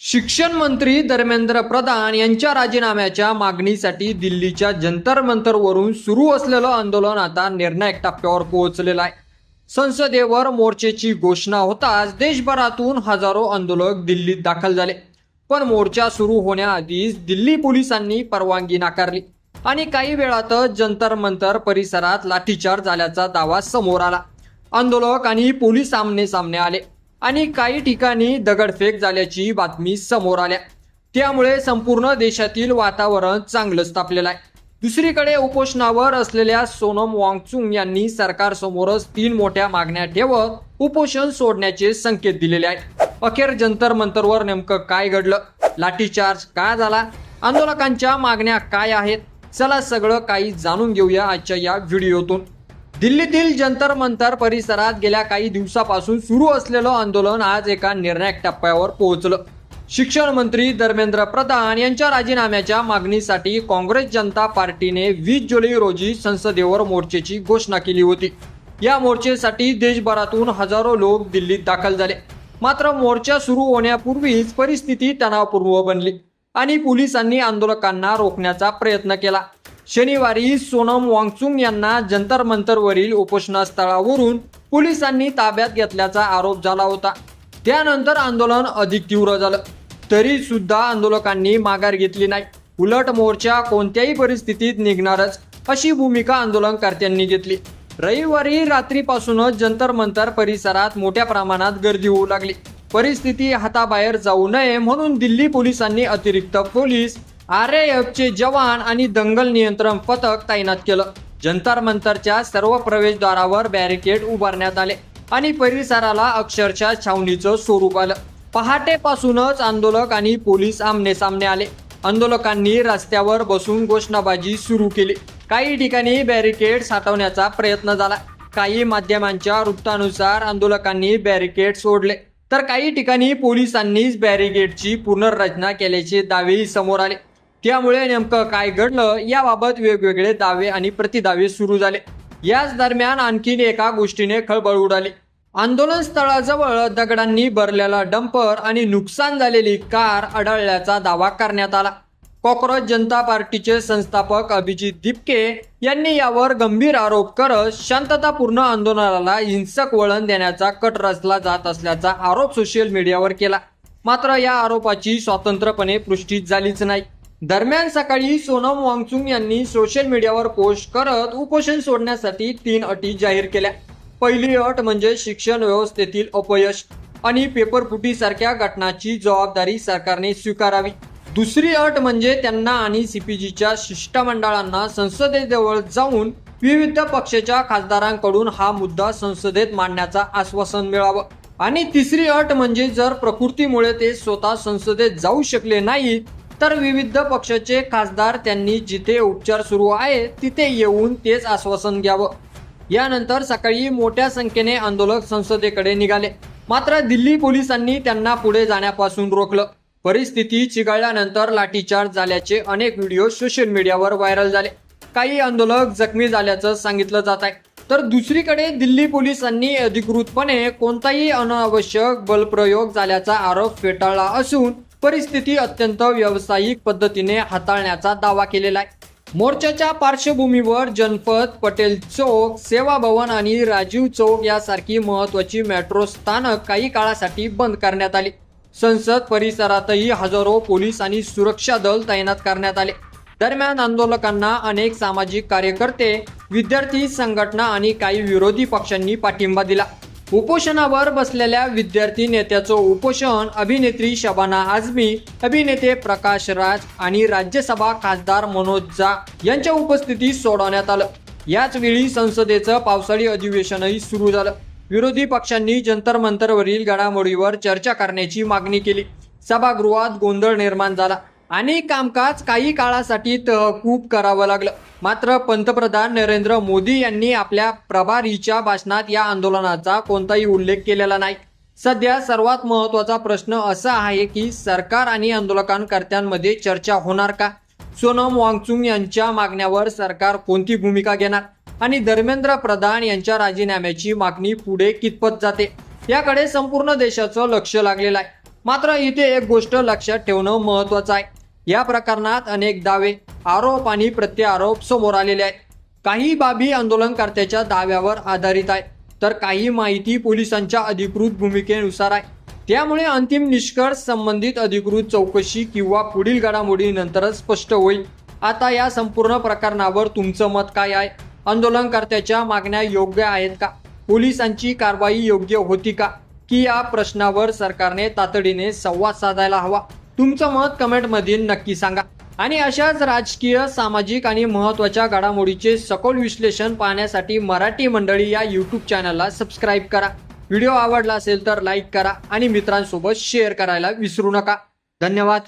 शिक्षण मंत्री धर्मेंद्र प्रधान यांच्या राजीनाम्याच्या मागणीसाठी दिल्लीच्या जंतर मंतरवरून सुरू असलेलं आंदोलन आता निर्णायक टप्प्यावर पोहोचलेलं आहे. संसदेवर मोर्चेची घोषणा होताच देशभरातून हजारो आंदोलक दिल्लीत दाखल झाले. पण मोर्चा सुरू होण्याआधीच दिल्ली पोलिसांनी परवानगी नाकारली आणि काही वेळातच जंतर मंतर परिसरात लाठीचार्ज झाल्याचा दावा समोर आला. आंदोलक आणि पोलीस आमने सामने आले आणि काही ठिकाणी दगडफेक झाल्याची बातमी समोर आल्या. त्यामुळे संपूर्ण देशातील वातावरण चांगलंच तापलेलं आहे. दुसरीकडे उपोषणावर असलेल्या सोनम वांगचुक यांनी सरकारसमोरच 3 मोठ्या मागण्या ठेवत उपोषण सोडण्याचे संकेत दिलेले आहेत. अखेर जंतर मंतरवर नेमकं काय घडलं, लाठीचार्ज का झाला, आंदोलकांच्या मागण्या काय आहेत, चला सगळं काही जाणून घेऊया आजच्या या व्हिडिओतून. दिल्लीतील जंतर मंतर परिसरात गेल्या काही दिवसापासून सुरू असलेलं आंदोलन आज एका निर्णायक टप्प्यावर पोहोचलं. शिक्षण मंत्री धर्मेंद्र प्रधान यांच्या राजीनाम्याच्या मागणीसाठी काँग्रेस जनता पार्टीने 20 जुलै रोजी संसदेवर मोर्चेची घोषणा केली होती. या मोर्चेसाठी देशभरातून हजारो लोक दिल्लीत दाखल झाले. मात्र मोर्चा सुरू होण्यापूर्वीच परिस्थिती तणावपूर्ण बनली आणि पोलिसांनी आंदोलकांना रोखण्याचा प्रयत्न केला. शनिवारी सोनम वांगचुक यांना जंतर मंतरवरील उपोषणस्थळावरून पोलिसांनी ताब्यात घेतल्याचा आरोप झाला होता. त्यानंतर आंदोलन अधिक तीव्र झालं. तरी सुद्धा आंदोलकांनी माघार घेतली नाही. उलट मोर्चा कोणत्याही परिस्थितीत निघणारच अशी भूमिका आंदोलनकर्त्यांनी घेतली. रविवारी रात्रीपासूनच जंतर मंतर परिसरात मोठ्या प्रमाणात गर्दी होऊ लागली. परिस्थिती हाताबाहेर जाऊ नये म्हणून दिल्ली पोलिसांनी अतिरिक्त पोलीस, RAFचे जवान आणि दंगल नियंत्रण पथक तैनात केलं. जंतर मंतरच्या सर्व प्रवेशद्वारावर बॅरिकेड उभारण्यात आले आणि परिसराला अक्षरशः छावणीचं स्वरूप आलं. पहाटेपासूनच आंदोलक आणि पोलीस आमने सामने आले. आंदोलकांनी रस्त्यावर बसून घोषणाबाजी सुरू केली. काही ठिकाणी बॅरिकेड हटवण्याचा प्रयत्न झाला. काही माध्यमांच्या वृत्तानुसार आंदोलकांनी बॅरिकेड सोडले, तर काही ठिकाणी पोलिसांनीच बॅरिकेडची पुनर्रचना केल्याचे दावेही समोर आले. त्यामुळे नेमकं काय घडलं याबाबत वेगवेगळे दावे आणि प्रतिदावे सुरू झाले. याच दरम्यान आणखीन एका गोष्टीने खळबळ उडाली. आंदोलन स्थळाजवळ दगडांनी भरलेला डंपर आणि नुकसान झालेली कार आढळल्याचा दावा करण्यात आला. काँग्रेस जनता पार्टीचे संस्थापक अभिजित दिपके यांनी यावर गंभीर आरोप करत शांततापूर्ण आंदोलनाला हिंसक वळण देण्याचा कट रचला जात असल्याचा आरोप सोशल मीडियावर केला. मात्र या आरोपाची स्वतंत्रपणे पुष्टी झालीच नाही. दरम्यान सकाळी सोनम वांगचुक यांनी सोशल मीडियावर पोस्ट करत उपोषण सोडण्यासाठी 3 अटी जाहीर केल्या. पहिली अट म्हणजे शिक्षण व्यवस्थेतील अपयश आणि पेपरफुटीसारख्या घटनांची जबाबदारी सरकारने स्वीकारावी. दुसरी अट म्हणजे त्यांना आणि CPGच्या शिष्टमंडळांना संसदेजवळ जाऊन विविध पक्षाच्या खासदारांकडून हा मुद्दा संसदेत मांडण्याचं आश्वासन मिळावं. आणि तिसरी अट म्हणजे जर प्रकृतीमुळे ते स्वतः संसदेत जाऊ शकले नाही तर विविध पक्षाचे खासदार त्यांनी जिथे उपचार सुरू आहे तिथे येऊन तेच आश्वासन घ्यावं. यानंतर सकाळी मोठ्या संख्येने आंदोलक संसदेकडे निघाले. मात्र दिल्ली पोलिसांनी त्यांना पुढे जाण्यापासून रोखलं. परिस्थिती चिघळल्यानंतर लाठीचार्ज झाल्याचे अनेक व्हिडिओ सोशल मीडियावर व्हायरल झाले. काही आंदोलक जखमी झाल्याचं सांगितलं जात आहे. तर दुसरीकडे दिल्ली पोलिसांनी अधिकृतपणे कोणताही अनावश्यक बलप्रयोग झाल्याचा आरोप फेटाळला असून परिस्थिती अत्यंत व्यावसायिक पद्धतीने हाताळण्याचा दावा केलेला आहे. मोर्चाच्या पार्श्वभूमीवर जनपथ, पटेल चौक, सेवा भवन आणि राजीव चौक यासारखी महत्त्वाची मेट्रो स्थानक काही काळासाठी बंद करण्यात आली. संसद परिसरातही हजारो पोलीस आणि सुरक्षा दल तैनात करण्यात आले. दरम्यान आंदोलकांना अनेक सामाजिक कार्यकर्ते, विद्यार्थी संघटना आणि काही विरोधी पक्षांनी पाठिंबा दिला. उपोषणावर बसलेल्या विद्यार्थी नेत्याचं उपोषण अभिनेत्री शबाना आझमी, अभिनेते प्रकाश राज आणि राज्यसभा खासदार मनोज झा यांच्या उपस्थितीत सोडवण्यात आलं. याच वेळी संसदेचं पावसाळी अधिवेशनही सुरू झालं. विरोधी पक्षांनी जंतर मंतरवरील घडामोडीवर चर्चा करण्याची मागणी केली. सभागृहात गोंधळ निर्माण झाला आणि कामकाज काही काळासाठी तहकूब करावं लागलं. मात्र पंतप्रधान नरेंद्र मोदी यांनी आपल्या प्रभारीच्या भाषणात या आंदोलनाचा कोणताही उल्लेख केलेला नाही. सध्या सर्वात महत्त्वाचा प्रश्न असा आहे की सरकार आणि आंदोलकांकर्त्यांमध्ये चर्चा होणार का? सोनम वांगचुक यांच्या मागण्यावर सरकार कोणती भूमिका घेणार आणि धर्मेंद्र प्रधान यांच्या राजीनाम्याची मागणी पुढे कितपत जाते याकडे संपूर्ण देशाचं लक्ष लागलेलं आहे. मात्र इथे एक गोष्ट लक्षात ठेवणं महत्त्वाचं आहे. या प्रकरणात अनेक दावे, आरोप आणि प्रत्यारोप समोर आलेले आहेत. काही बाबी आंदोलनकर्त्याच्या दाव्यावर आधारित आहेत, तर काही माहिती पोलिसांच्या अधिकृत भूमिकेनुसार आहे. त्यामुळे अंतिम निष्कर्ष संबंधित अधिकृत चौकशी किंवा पुढील घडामोडीनंतरच स्पष्ट होईल. आता या संपूर्ण प्रकरणावर तुमचं मत काय आहे? आंदोलनकर्त्याच्या मागण्या योग्य आहेत का? पोलिसांची कारवाई योग्य होती का? की या प्रश्नावर सरकारने तातडीने संवाद साधायला हवा? तुमचं मत कमेंटमध्ये नक्की सांगा. आणि अशाच राजकीय, सामाजिक आणि महत्त्वाच्या घडामोडीचे सखोल विश्लेषण पाहण्यासाठी मराठी मंडळी या यूट्यूब चॅनलला सबस्क्राईब करा. व्हिडिओ आवडला असेल तर लाईक करा आणि मित्रांसोबत शेअर करायला विसरू नका. धन्यवाद.